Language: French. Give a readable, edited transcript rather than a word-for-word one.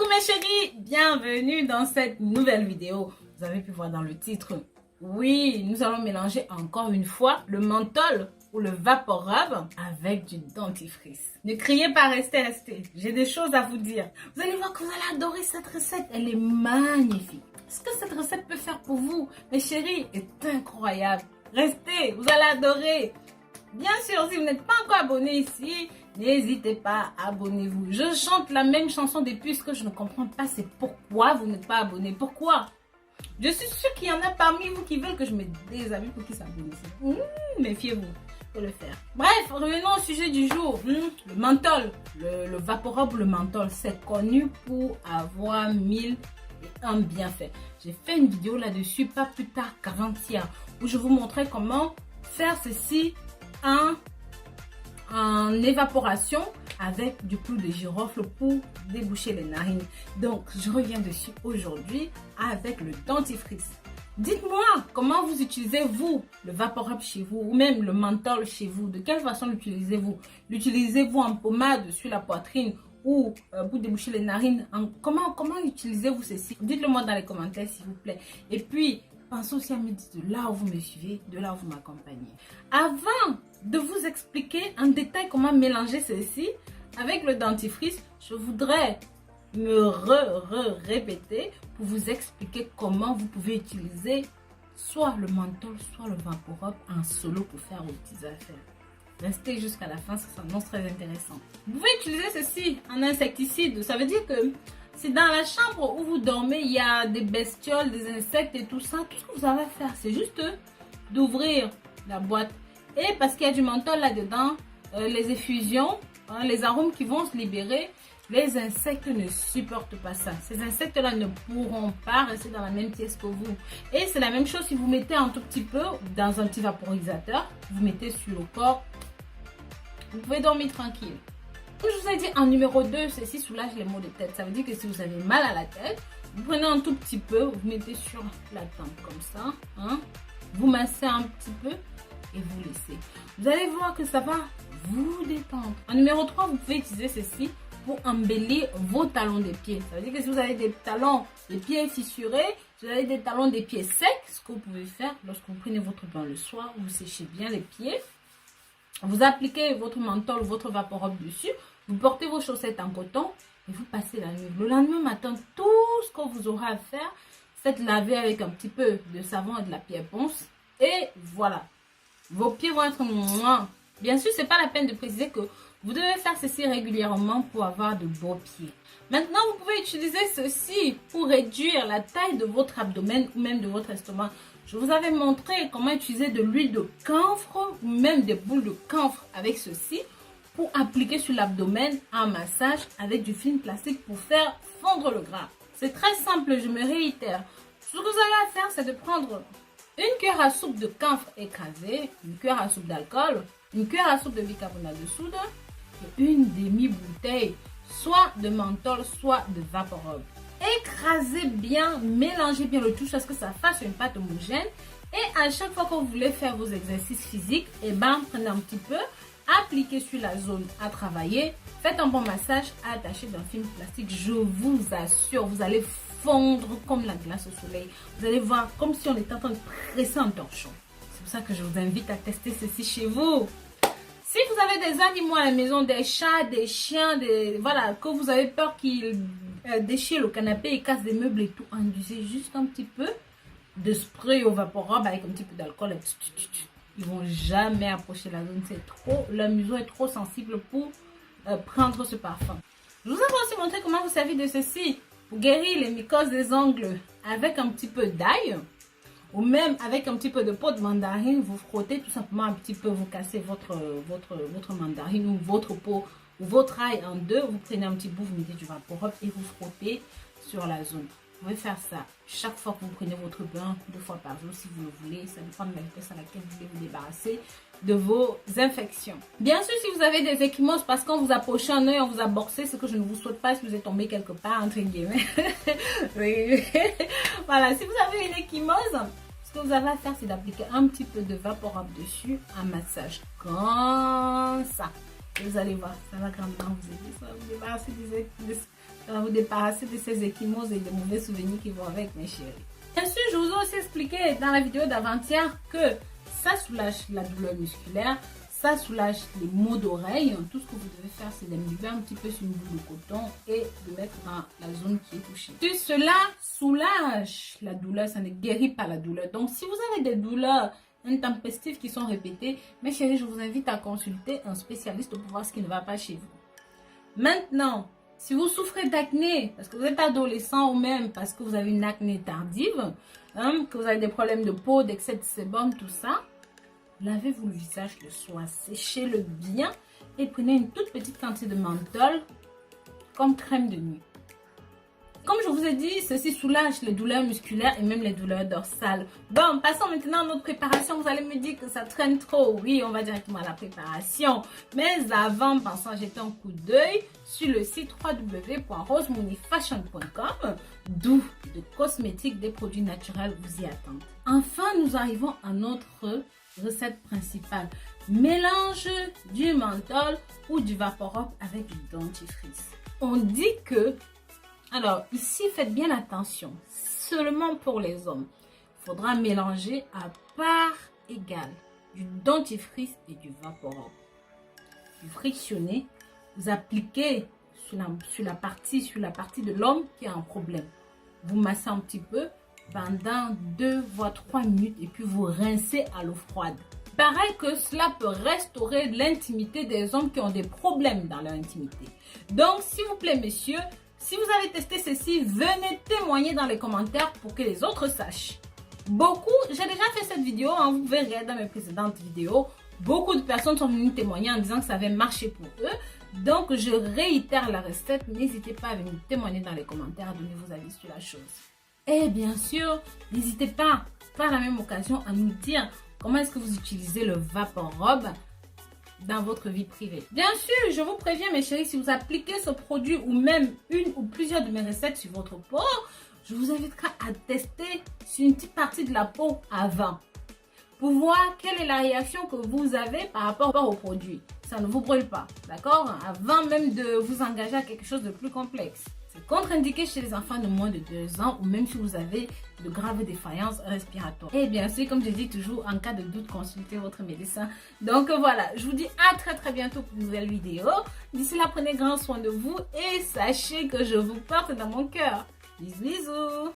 mes chéris, bienvenue dans cette nouvelle vidéo. Vous avez pu voir dans le titre, oui, nous allons mélanger encore une fois le menthol ou le Vaporub avec du dentifrice. Ne criez pas, restez. J'ai des choses à vous dire. Vous allez voir que vous allez adorer cette recette, elle est magnifique. Ce que cette recette peut faire pour vous, mes chéris, est incroyable. Restez, vous allez adorer. Bien sûr, si vous n'êtes pas encore abonné ici, n'hésitez pas, abonnez-vous. Je chante la même chanson depuis ce que je ne comprends pas, c'est pourquoi vous n'êtes pas abonné. Pourquoi? Je suis sûre qu'il y en a parmi vous qui veulent que je me désabonne pour qu'ils s'abonnent ici. Méfiez-vous, faut le faire. Bref, revenons au sujet du jour. Le menthol, le Vaporub, le menthol, c'est connu pour avoir 1001 bienfaits. J'ai fait une vidéo là-dessus, pas plus tard qu'avant-hier, où je vous montrais comment faire ceci en évaporation avec du clou de girofle pour déboucher les narines. Donc, je reviens dessus aujourd'hui avec le dentifrice. Dites-moi comment vous utilisez vous le Vaporub chez vous ou même le menthol chez vous. De quelle façon l'utilisez-vous? L'utilisez-vous en pommade sur la poitrine ou pour déboucher les narines? Comment utilisez-vous ceci? Dites-le moi dans les commentaires s'il vous plaît. Et puis, pensez aussi à me dire de là où vous me suivez, de là où vous m'accompagnez. Avant de vous expliquer en détail comment mélanger ceci avec le dentifrice, je voudrais me répéter pour vous expliquer comment vous pouvez utiliser soit le menthol, soit le Vaporub en solo pour faire vos petites affaires. Restez jusqu'à la fin, ça s'annonce très intéressant. Vous pouvez utiliser ceci en insecticide, ça veut dire que si dans la chambre où vous dormez, il y a des bestioles, des insectes et tout ça, tout ce que vous avez à faire, c'est juste d'ouvrir la boîte. Et parce qu'il y a du menthol là-dedans, les effusions, les arômes qui vont se libérer, les insectes ne supportent pas ça. Ces insectes-là ne pourront pas rester dans la même pièce que vous. Et c'est la même chose si vous mettez un tout petit peu dans un petit vaporisateur, vous mettez sur le corps, vous pouvez dormir tranquille. Comme je vous ai dit en numéro 2, ceci soulage les maux de tête. Ça veut dire que si vous avez mal à la tête, vous prenez un tout petit peu, vous mettez sur la tempe comme ça, vous massez un petit peu et vous laissez. Vous allez voir que ça va vous détendre. En numéro 3, vous pouvez utiliser ceci pour embellir vos talons des pieds. Ça veut dire que si vous avez des talons des pieds fissurés, si vous avez des talons des pieds secs, ce que vous pouvez faire lorsque vous prenez votre bain le soir, vous séchez bien les pieds. Vous appliquez votre menthol, votre Vaporub dessus, vous portez vos chaussettes en coton et vous passez la nuit. Le lendemain matin, tout ce que vous aurez à faire, c'est de laver avec un petit peu de savon et de la pierre ponce. Et voilà, vos pieds vont être moins. Bien sûr, ce n'est pas la peine de préciser que vous devez faire ceci régulièrement pour avoir de beaux pieds. Maintenant, vous pouvez utiliser ceci pour réduire la taille de votre abdomen ou même de votre estomac. Je vous avais montré comment utiliser de l'huile de camphre ou même des boules de camphre avec ceci pour appliquer sur l'abdomen un massage avec du film plastique pour faire fondre le gras. C'est très simple, je me réitère. Ce que vous avez à faire, c'est de prendre une cuillère à soupe de camphre écrasé, une cuillère à soupe d'alcool, une cuillère à soupe de bicarbonate de soude et une demi-bouteille, soit de menthol, soit de Vaporub. Écrasez bien, mélangez bien le tout jusqu'à ce que ça fasse une pâte homogène. Et à chaque fois que vous voulez faire vos exercices physiques, prenez un petit peu, appliquez sur la zone à travailler, faites un bon massage attaché d'un film plastique. Je vous assure, vous allez fondre comme la glace au soleil. Vous allez voir comme si on était en train de presser un torchon. C'est pour ça que je vous invite à tester ceci chez vous. Si vous avez des animaux à la maison, des chats, des chiens, voilà, que vous avez peur qu'ils déchirent le canapé et cassent des meubles et tout, induisez juste un petit peu de spray au Vaporub avec un petit peu d'alcool. Ils vont jamais approcher la zone. C'est trop, la maison est trop sensible pour prendre ce parfum. Je vous ai aussi montré comment vous servir de ceci pour guérir les mycoses des ongles avec un petit peu d'ail. Ou même avec un petit peu de peau de mandarine, vous frottez tout simplement un petit peu, vous cassez votre mandarine ou votre peau ou votre ail en deux. Vous prenez un petit bout, vous mettez du Vaporub et vous frottez sur la zone. Vous pouvez faire ça chaque fois que vous prenez votre bain, 2 fois par jour si vous le voulez. Ça dépend de la vitesse à laquelle vous voulez vous débarrasser de vos infections. Bien sûr, si vous avez des ecchymoses parce qu'on vous a poché un œil, on vous a boxé, ce que je ne vous souhaite pas si vous êtes tombé quelque part, entre guillemets. Oui. Voilà, si vous avez une ecchymose, ce que vous avez à faire, c'est d'appliquer un petit peu de Vaporub dessus, un massage comme ça. Et vous allez voir, ça va grandement vous aider, ça va vous débarrasser Ça va vous débarrasser de ces échymoses et des mauvais souvenirs qui vont avec, mes chéris. Bien sûr, je vous ai aussi expliqué dans la vidéo d'avant-hier que ça soulage la douleur musculaire, ça soulage les maux d'oreille. Tout ce que vous devez faire, c'est d'enlever un petit peu sur une boule de coton et de mettre dans la zone qui est touchée. Puis cela soulage la douleur, ça ne guérit pas la douleur. Donc, si vous avez des douleurs intempestives qui sont répétées, mes chéris, je vous invite à consulter un spécialiste pour voir ce qui ne va pas chez vous. Maintenant, si vous souffrez d'acné, parce que vous êtes adolescent ou même parce que vous avez une acné tardive, que vous avez des problèmes de peau, d'excès de sébum, tout ça, lavez-vous le visage le soir, séchez-le bien et prenez une toute petite quantité de menthol comme crème de nuit. Comme je vous ai dit, ceci soulage les douleurs musculaires et même les douleurs dorsales. Bon, passons maintenant à notre préparation. Vous allez me dire que ça traîne trop. Oui, on va directement à la préparation. Mais avant, pensons à jeter un coup d'œil sur le site www.rosemoneyfashion.com, d'où de cosmétiques, des produits naturels vous y attendent. Enfin, nous arrivons à notre recette principale. Mélange du menthol ou du Vaporub avec du dentifrice. On dit que... Alors, ici, faites bien attention. Seulement pour les hommes. Il faudra mélanger à part égale du dentifrice et du Vaporub. Vous frictionnez, vous appliquez sur la partie de l'homme qui a un problème. Vous massez un petit peu pendant 2 voire 3 minutes et puis vous rincez à l'eau froide. Pareil que cela peut restaurer l'intimité des hommes qui ont des problèmes dans leur intimité. Donc, s'il vous plaît, messieurs, si vous avez testé ceci, venez témoigner dans les commentaires pour que les autres sachent. J'ai déjà fait cette vidéo, vous pouvez regarder dans mes précédentes vidéos. Beaucoup de personnes sont venues témoigner en disant que ça avait marché pour eux. Donc, je réitère la recette. N'hésitez pas à venir témoigner dans les commentaires, à donner vos avis sur la chose. Et bien sûr, n'hésitez pas, par la même occasion, à nous dire comment est-ce que vous utilisez le Vaporub dans votre vie privée. Bien sûr, je vous préviens mes chéris, si vous appliquez ce produit ou même une ou plusieurs de mes recettes sur votre peau, je vous inviterai à tester sur une petite partie de la peau avant pour voir quelle est la réaction que vous avez par rapport au produit. Ça ne vous brûle pas, d'accord? Avant même de vous engager à quelque chose de plus complexe. C'est contre-indiqué chez les enfants de moins de 2 ans ou même si vous avez de graves défaillances respiratoires. Et bien sûr, comme je dis toujours, en cas de doute, consultez votre médecin. Donc voilà, je vous dis à très bientôt pour une nouvelle vidéo. D'ici là, prenez grand soin de vous et sachez que je vous porte dans mon cœur. Bisous, bisous!